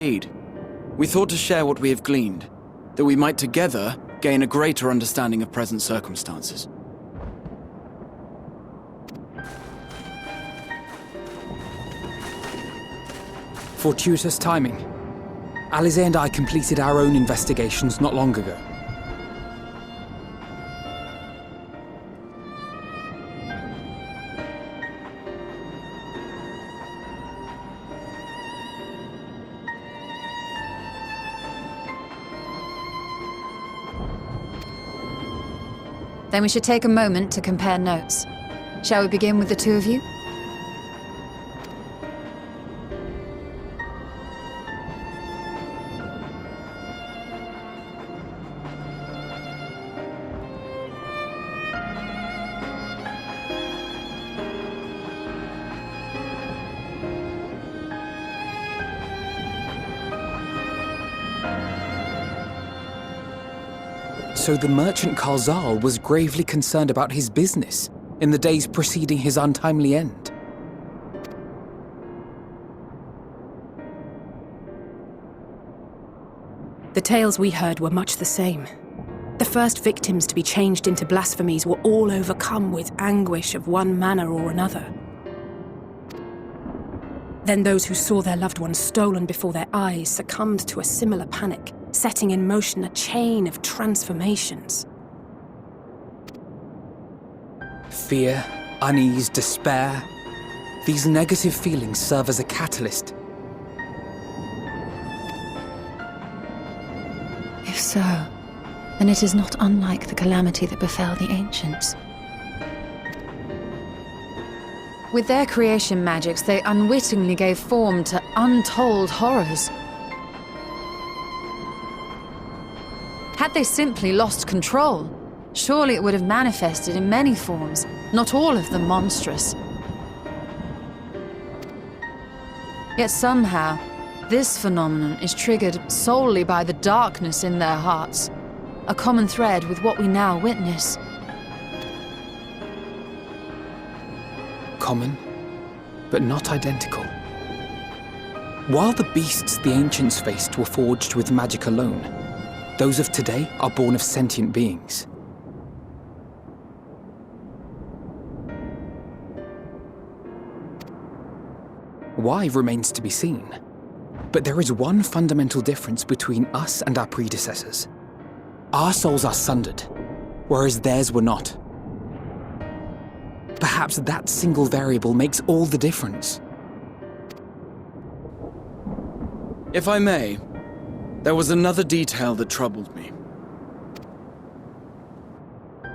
Indeed. We thought to share what we have gleaned, that we might together gain a greater understanding of present circumstances. Fortuitous timing. Alize and I completed our own investigations not long ago. Then we should take a moment to compare notes. Shall we begin with the two of you? So the merchant Karzal was gravely concerned about his business in the days preceding his untimely end. The tales we heard were much the same. The first victims to be changed into blasphemies were all overcome with anguish of one manner or another. Then those who saw their loved ones stolen before their eyes succumbed to a similar panic, setting in motion a chain of transformations. Fear, unease, despair. These negative feelings serve as a catalyst. If so, then it is not unlike the calamity that befell the ancients. With their creation magics, they unwittingly gave form to untold horrors. Had they simply lost control, surely it would have manifested in many forms, not all of them monstrous. Yet somehow, this phenomenon is triggered solely by the darkness in their hearts, a common thread with what we now witness. Common, but not identical. While the beasts the ancients faced were forged with magic alone, those of today are born of sentient beings. Why remains to be seen. But there is one fundamental difference between us and our predecessors. Our souls are sundered, whereas theirs were not. Perhaps that single variable makes all the difference. If I may, there was another detail that troubled me.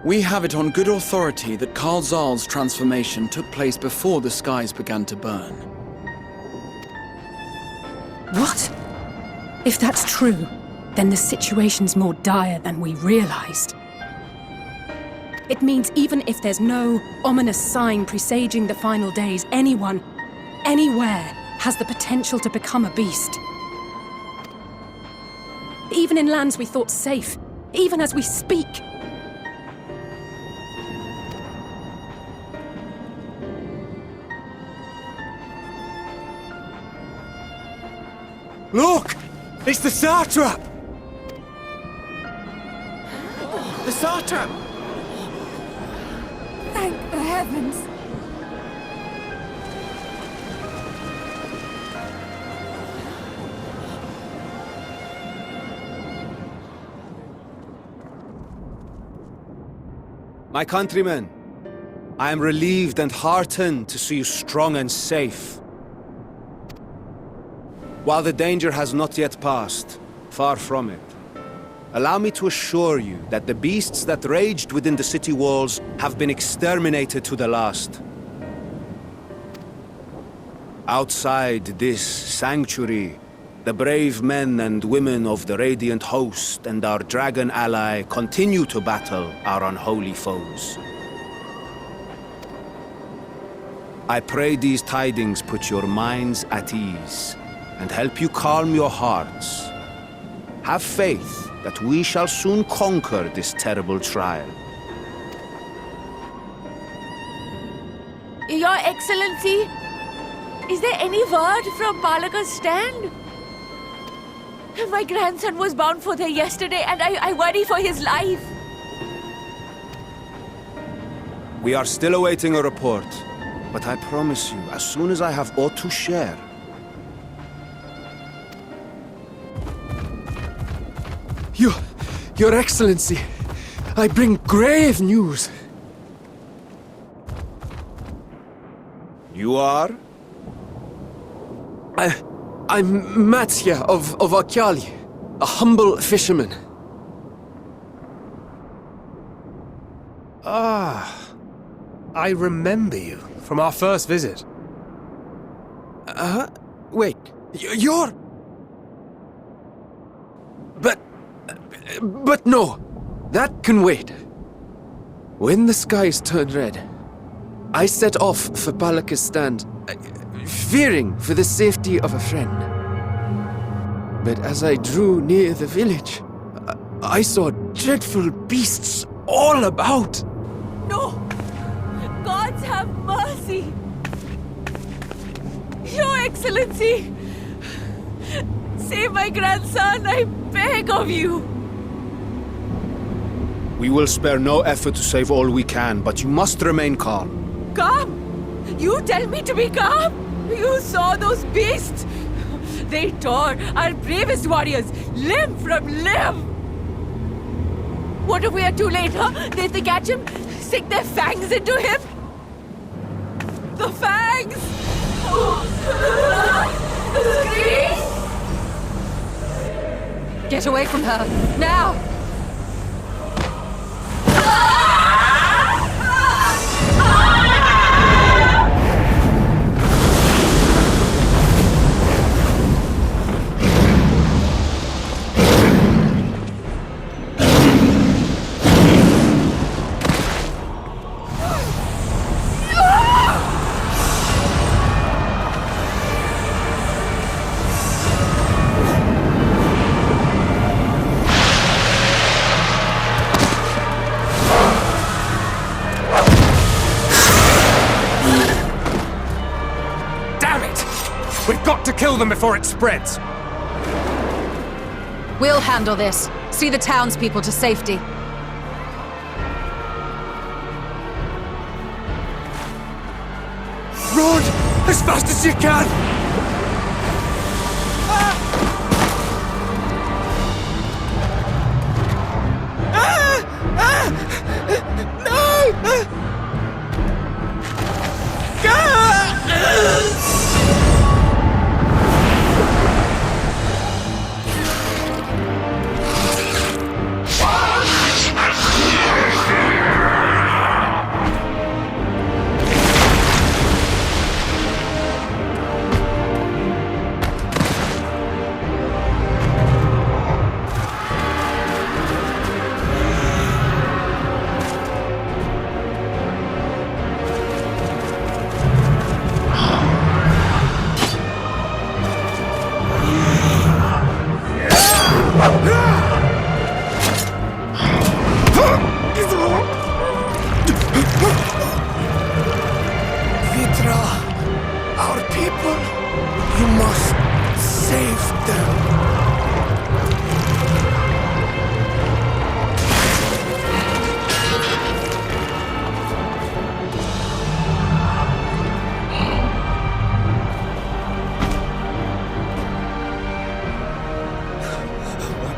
We have it on good authority that Karzal's transformation took place before the skies began to burn. What? If that's true, then the situation's more dire than we realized. It means even if there's no ominous sign presaging the final days, anyone, anywhere, has the potential to become a beast. Even in lands we thought safe, even as we speak. Look! It's the satrap! The satrap! Thank the heavens! My countrymen, I am relieved and heartened to see you strong and safe. While the danger has not yet passed, far from it, allow me to assure you that the beasts that raged within the city walls have been exterminated to the last. Outside this sanctuary, the brave men and women of the Radiant Host and our dragon ally continue to battle our unholy foes. I pray these tidings put your minds at ease and help you calm your hearts. Have faith that we shall soon conquer this terrible trial. Your Excellency, is there any word from Palaka's stand? My grandson was bound for there yesterday, and I worry for his life. We are still awaiting a report, but I promise you, as soon as I have aught to share... Your Excellency, I bring grave news. You are? I'm Matsya of Akyali, a humble fisherman. Ah, I remember you from our first visit. Wait, you're... But no, that can wait. When the skies turned red, I set off for Palaka's stand, fearing for the safety of a friend. But as I drew near the village, I saw dreadful beasts all about. No! Gods have mercy! Your Excellency! Save my grandson, I beg of you! We will spare no effort to save all we can, but you must remain calm. Calm? You tell me to be calm? You saw those beasts? They tore our bravest warriors limb from limb! What if we are too late, huh? They catch him, sink their fangs into him? The fangs! The screams! Get away from her, now! Kill them before it spreads! We'll handle this. See the townspeople to safety. Run as fast as you can!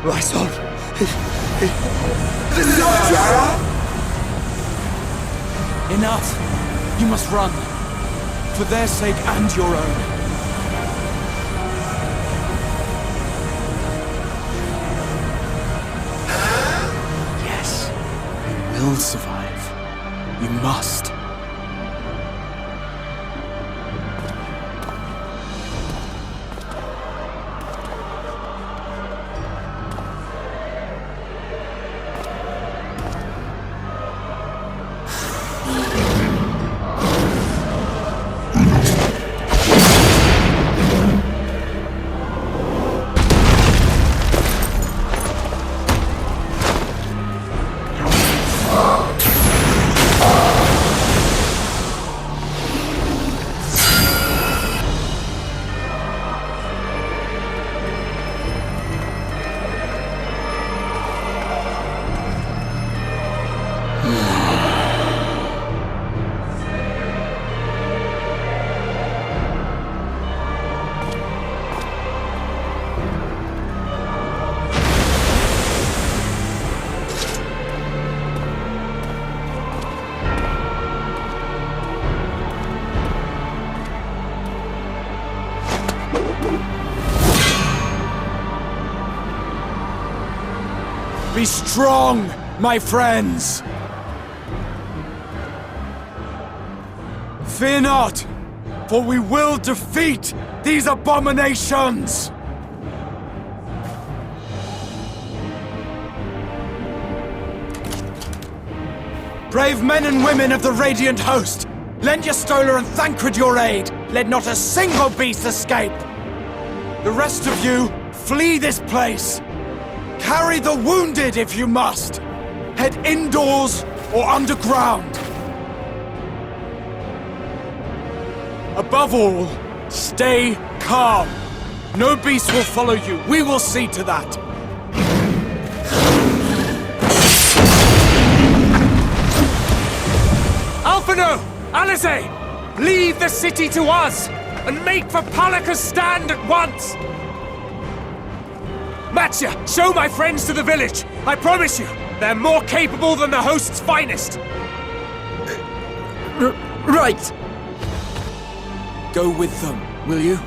My son! Enough! You must run. For their sake and your own. Yes, you will survive. You must. Be strong, my friends! Fear not, for we will defeat these abominations! Brave men and women of the Radiant Host, lend your Stola and Thancred your aid. Let not a single beast escape. The rest of you, flee this place. Carry the wounded if you must. Head indoors or underground. Above all, stay calm. No beast will follow you. We will see to that. Alphino! Alice! Leave the city to us, and make for Palaka's stand at once! Matcha, show my friends to the village! I promise you, they're more capable than the host's finest! Right! Go with them, will you?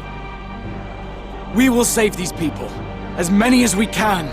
We will save these people. As many as we can.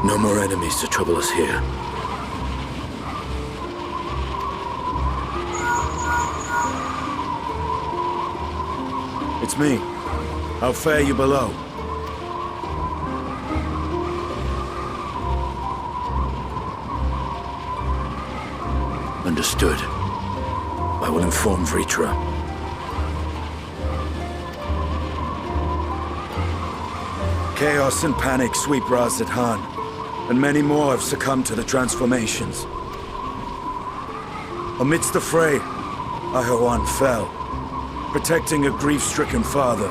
No more enemies to trouble us here. It's me. How fare you below? Understood. I will inform Vritra. Chaos and panic sweep Ahewann, and many more have succumbed to the transformations. Amidst the fray, Ahewann fell, protecting a grief-stricken father.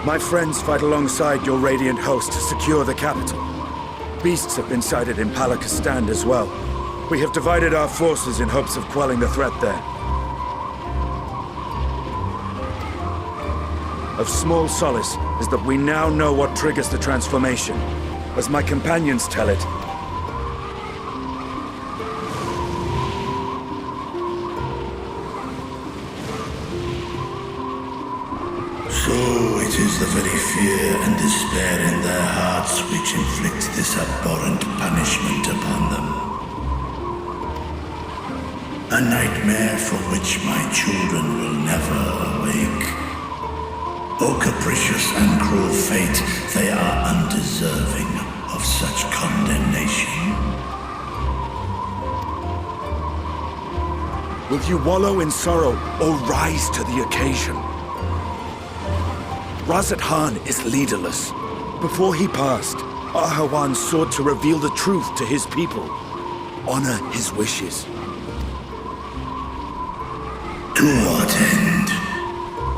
My friends fight alongside your Radiant host to secure the capital. Beasts have been sighted in Palaka Stand as well. We have divided our forces in hopes of quelling the threat there. Of small solace is that we now know what triggers the transformation. As my companions tell it, So it is the very fear and despair in their hearts which inflict this abhorrent punishment upon them. A nightmare from which my children will never awake. O capricious and cruel fate, they are undeserving of such condemnation. will you wallow in sorrow or rise to the occasion? Ahewann is leaderless. Before he passed, Ahewann sought to reveal the truth to his people. Honor his wishes. To what end?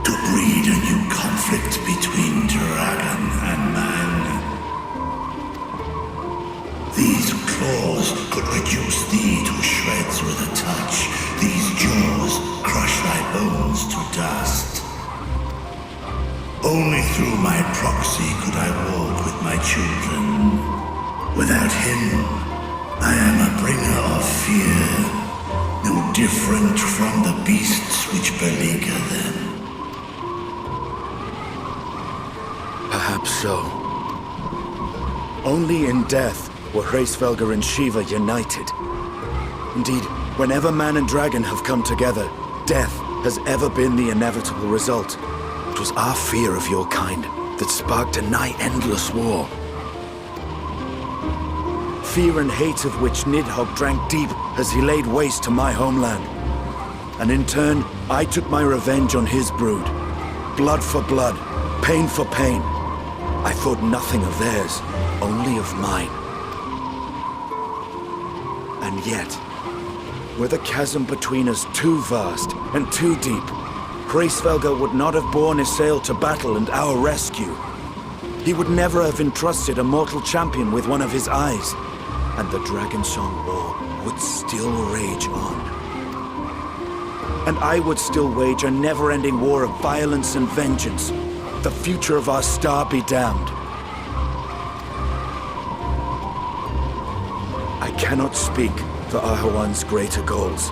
To breed a new conflict between dragon and man. These claws could reduce thee to shreds with a touch. These jaws crush thy bones to dust. Only through my proxy could I walk with my children. Without him, I am a bringer of fear. No different from the beasts which beleaguer them. Perhaps so. Only in death were Hraesvelgr and Shiva united. Indeed, whenever man and dragon have come together, death has ever been the inevitable result. It was our fear of your kind that sparked a nigh-endless war. Fear and hate of which Nidhogg drank deep as he laid waste to my homeland. And in turn, I took my revenge on his brood. Blood for blood, pain for pain. I thought nothing of theirs, only of mine. And yet, were the chasm between us too vast and too deep, Hraesvelgr would not have borne Isael to battle and our rescue. He would never have entrusted a mortal champion with one of his eyes. And the Dragonsong War would still rage on. And I would still wage a never-ending war of violence and vengeance. The future of our star be damned. I cannot speak for Ahewann's greater goals,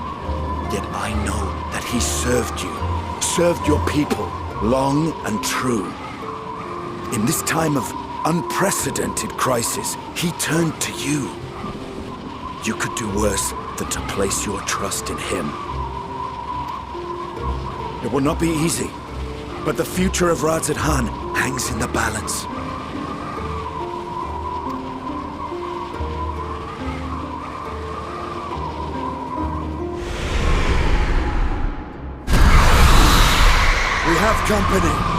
yet I know that he served you, served your people, long and true. In this time of unprecedented crisis, he turned to you. You could do worse than to place your trust in him. It will not be easy, but the future of Ahewann hangs in the balance. We have company.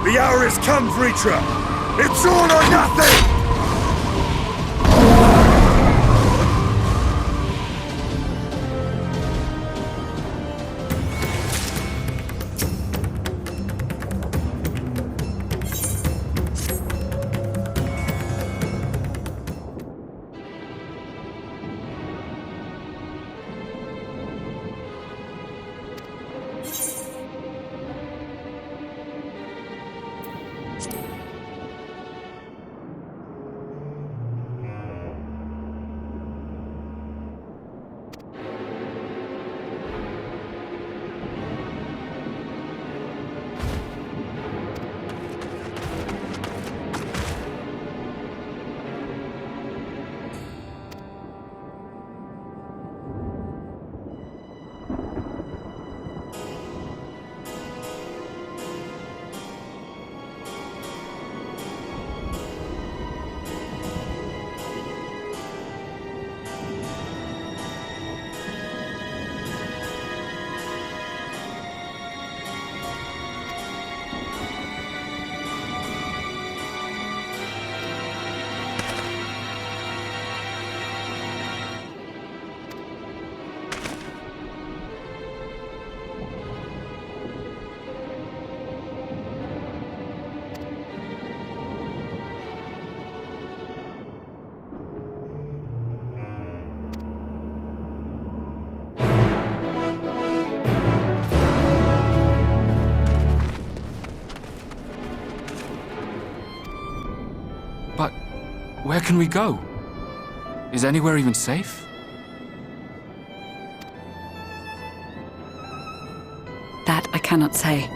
The hour has come, Vritra! It's all or nothing! Where can we go? Is anywhere even safe? That I cannot say.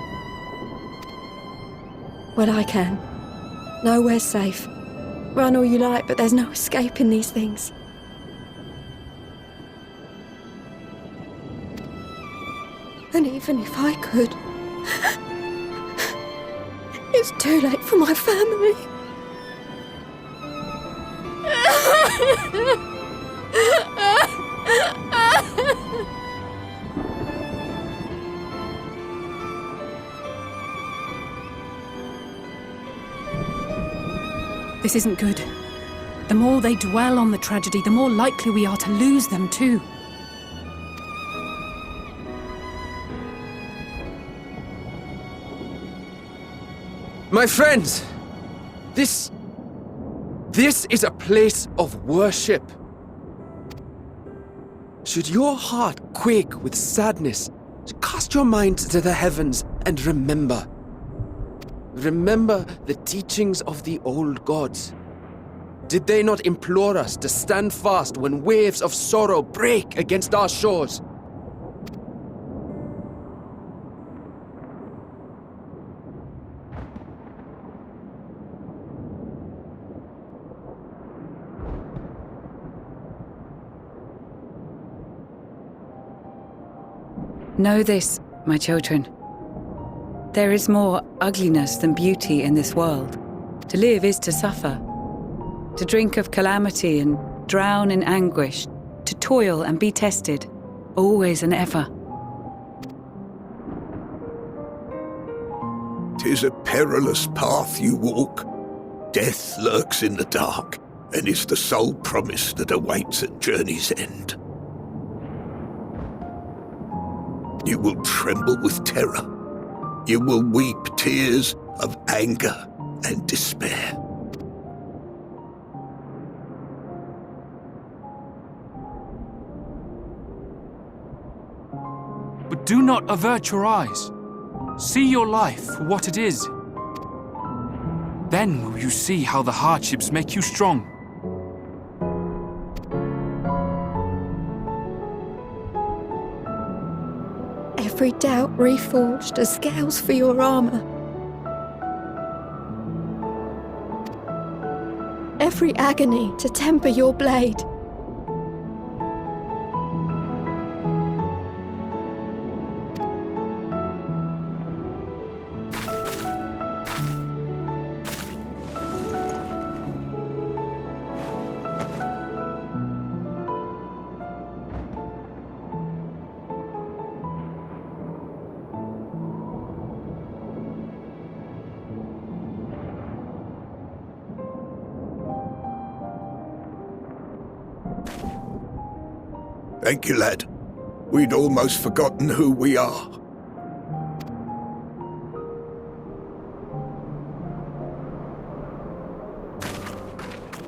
Well, I can. Nowhere's safe. Run all you like, but there's no escaping these things. And even if I could, it's too late for my family. This isn't good. The more they dwell on the tragedy, the more likely we are to lose them too. My friends! This is a place of worship. Should your heart quake with sadness, cast your mind to the heavens and remember. Remember the teachings of the old gods. Did they not implore us to stand fast when waves of sorrow break against our shores? Know this, my children. There is more ugliness than beauty in this world. To live is to suffer. To drink of calamity and drown in anguish. To toil and be tested, always and ever. 'Tis a perilous path you walk. Death lurks in the dark, and is the sole promise that awaits at journey's end. You will tremble with terror. You will weep tears of anger and despair. But do not avert your eyes. See your life for what it is. Then will you see how the hardships make you strong. Every doubt reforged as scales for your armor. Every agony to temper your blade. Thank you, lad. We'd almost forgotten who we are.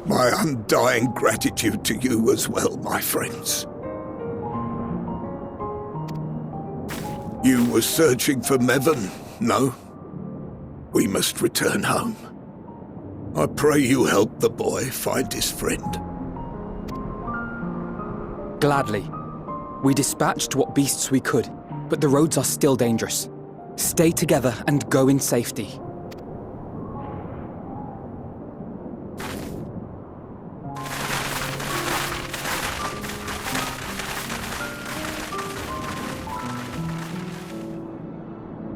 My undying gratitude to you as well, my friends. You were searching for Mevon, no? We must return home. I pray you help the boy find his friend. Gladly. We dispatched what beasts we could, but the roads are still dangerous. Stay together and go in safety.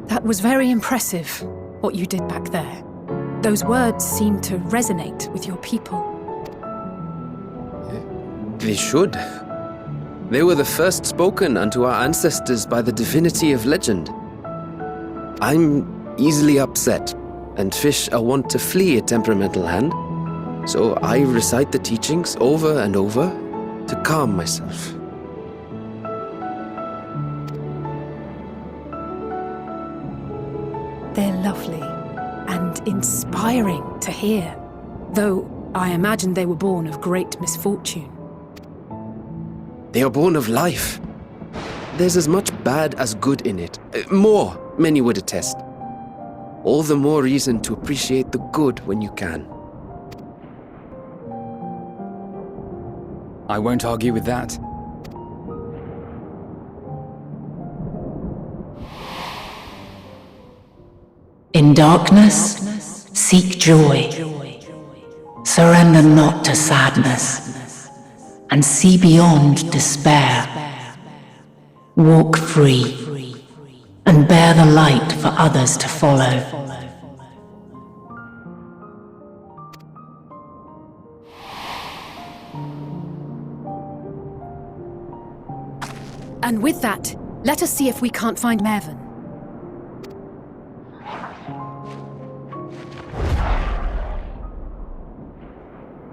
That was very impressive, what you did back there. Those words seem to resonate with your people. They should. They were the first spoken unto our ancestors by the divinity of legend. I'm easily upset, and fish are wont to flee a temperamental hand, so I recite the teachings over and over to calm myself. They're lovely and inspiring to hear, though I imagine they were born of great misfortune. They are born of life. There's as much bad as good in it. More, many would attest. All the more reason to appreciate the good when you can. I won't argue with that. In darkness, seek joy. Surrender not to sadness, and see beyond despair. Walk free, and bear the light for others to follow. And with that, let us see if we can't find Mervyn.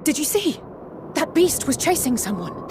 Did you see? That beast was chasing someone.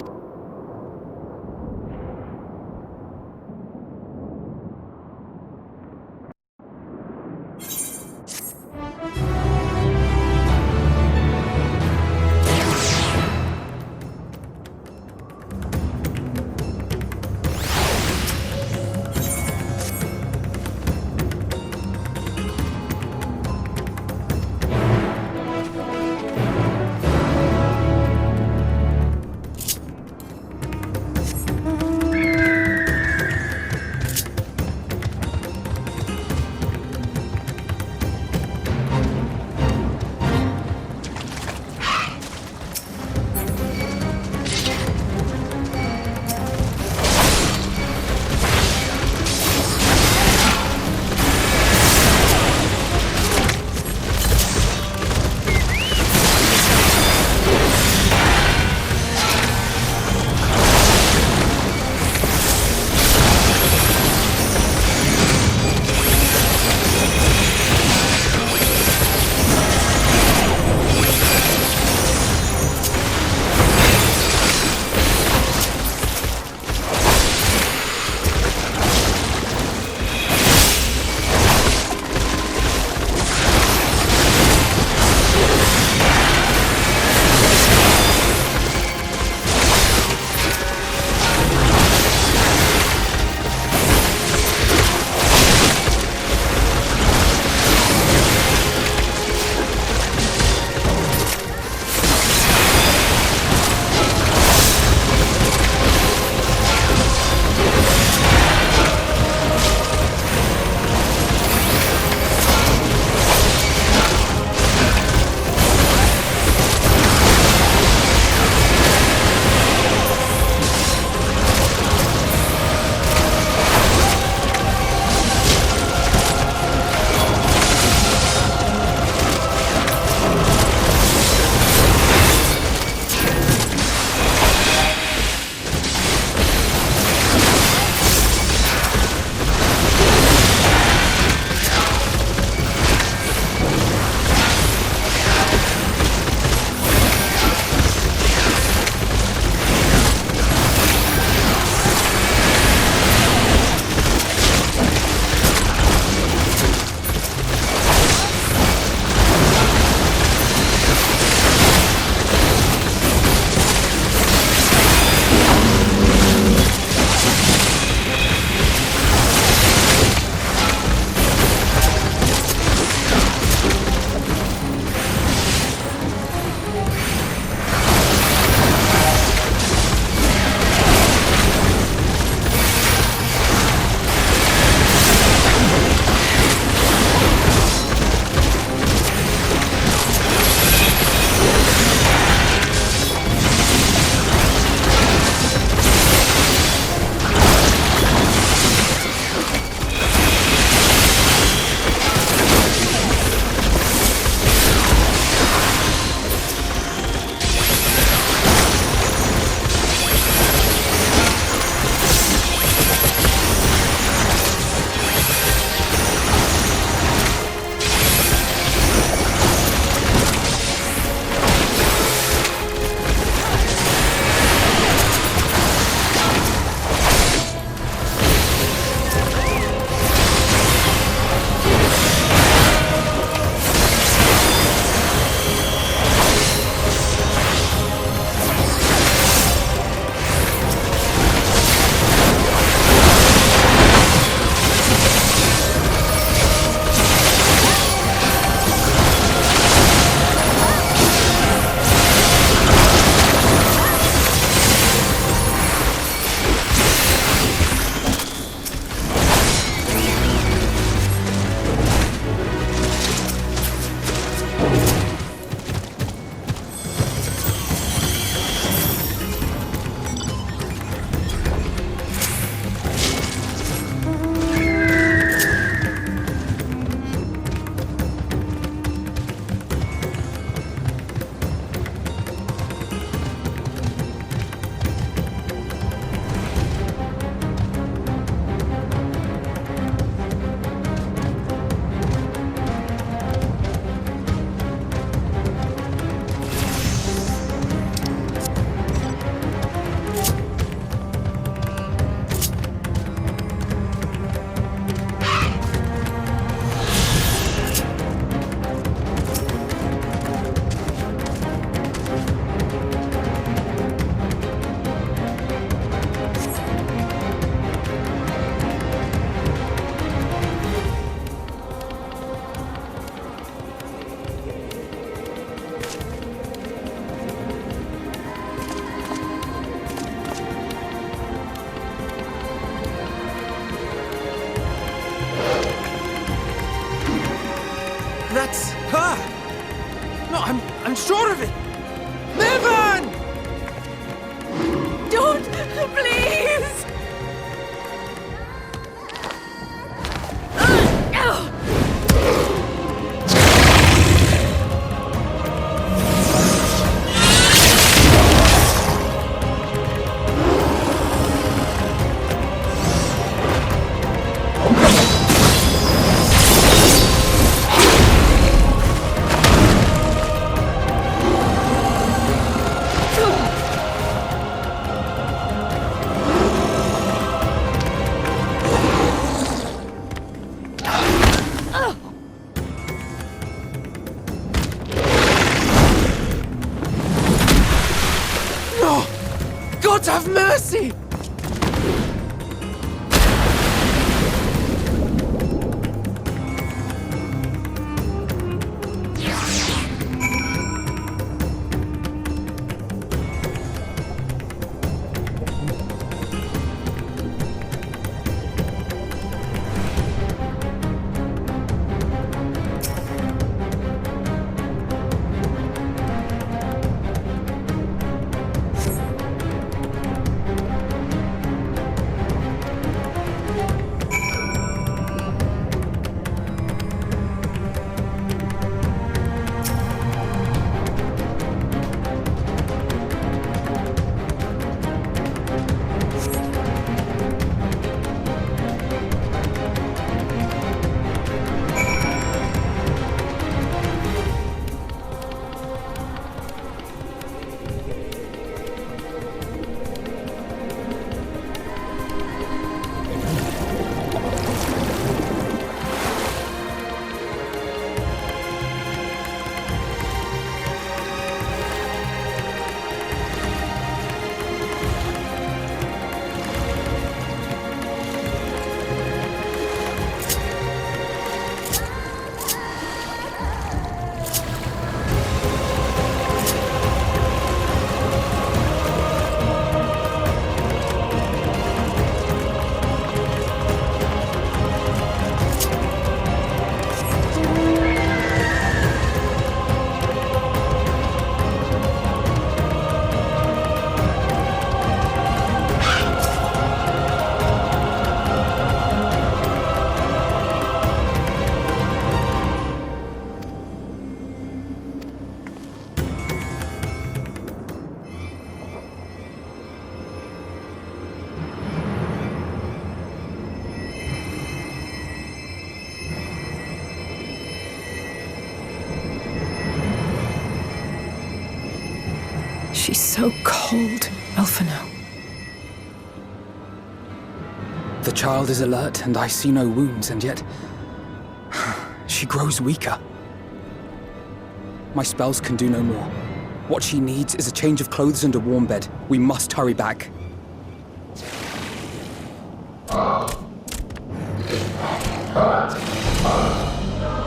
God have mercy! She's so cold, Alphino. The child is alert, and I see no wounds, and yet she grows weaker. My spells can do no more. What she needs is a change of clothes and a warm bed. We must hurry back.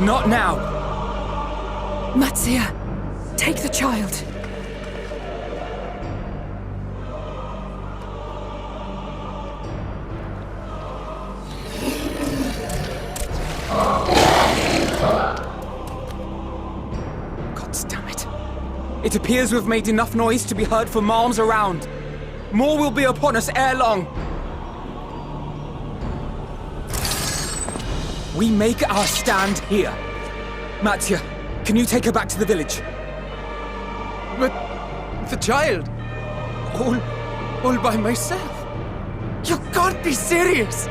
Not now! Matsia, take the child. It appears we've made enough noise to be heard for miles around. More will be upon us ere long. We make our stand here. Matsia, can you take her back to the village? But the child, all by myself. You can't be serious.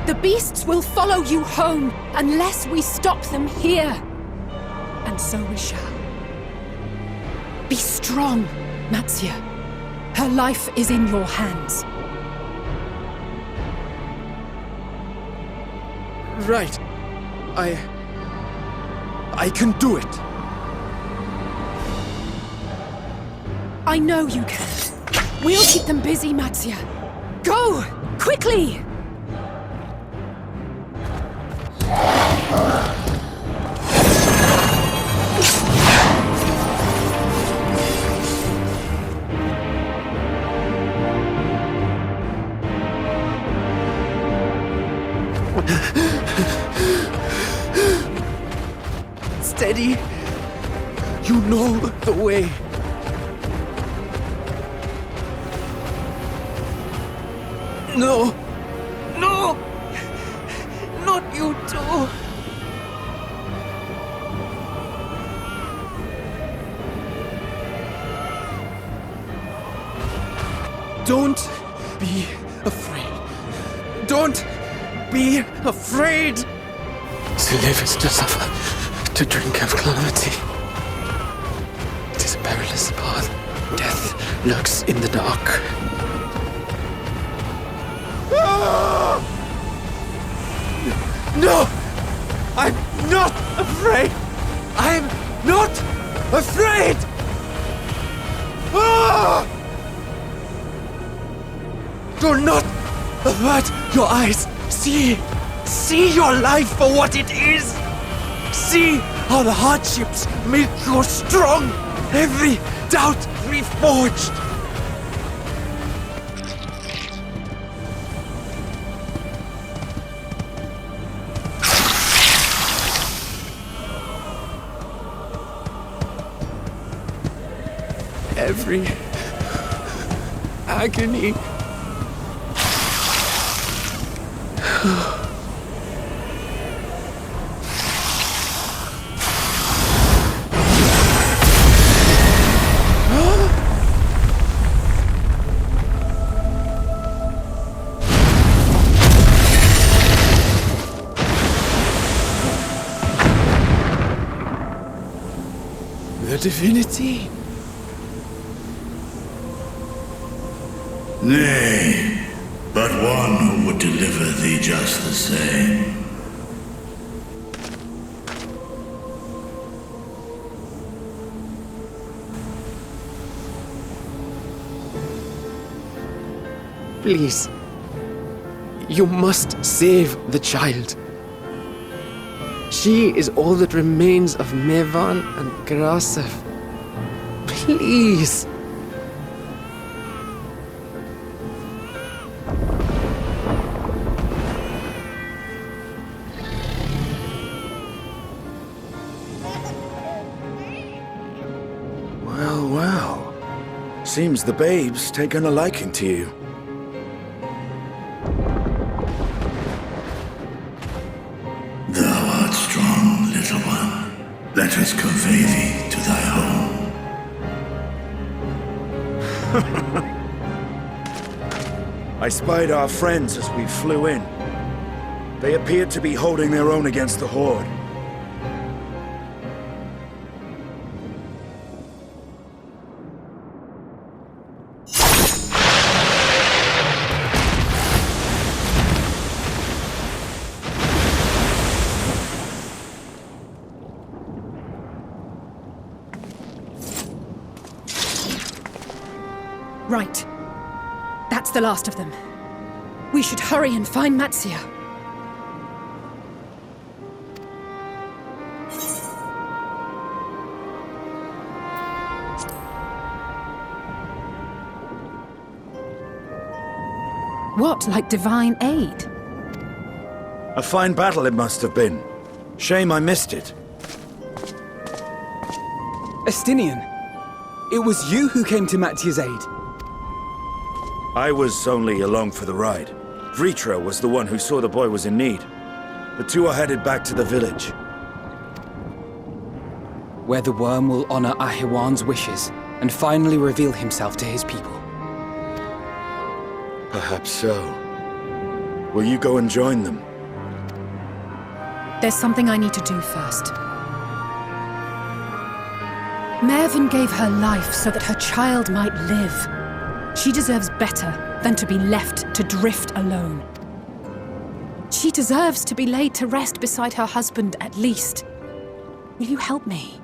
The beasts will follow you home unless we stop them here. And so we shall. Be strong, Matsia. Her life is in your hands. Right. I can do it. I know you can. We'll keep them busy, Matsia. Go! Quickly! Steady. You know the way. No! No! Not you too! Don't be afraid. Don't be afraid! To live is to suffer, to drink of calamity. It is a perilous path. Death lurks in the dark. No! I'm not afraid! I'm not afraid! Do not avert your eyes. See your life for what it is. See how the hardships make you strong. Every doubt reforged. Every agony. The divinity? Nay, but one who would deliver thee just the same. Please. You must save the child. She is all that remains of Mevan and Grasef. Please. Well. Seems the babe's taken a liking to you. Thou art strong, little one. Let us convey thee to thy home. I spied our friends as we flew in. They appeared to be holding their own against the Horde. Right. That's the last of them. We should hurry and find Matsia. What, like divine aid? A fine battle it must have been. Shame I missed it. Estinian, it was you who came to Matia's aid. I was only along for the ride. Vritra was the one who saw the boy was in need. The two are headed back to the village. Where the worm will honor Ahewann's wishes and finally reveal himself to his people. Perhaps so. Will you go and join them? There's something I need to do first. Mervyn gave her life so that her child might live. She deserves better than to be left to drift alone. She deserves to be laid to rest beside her husband, at least. Will you help me?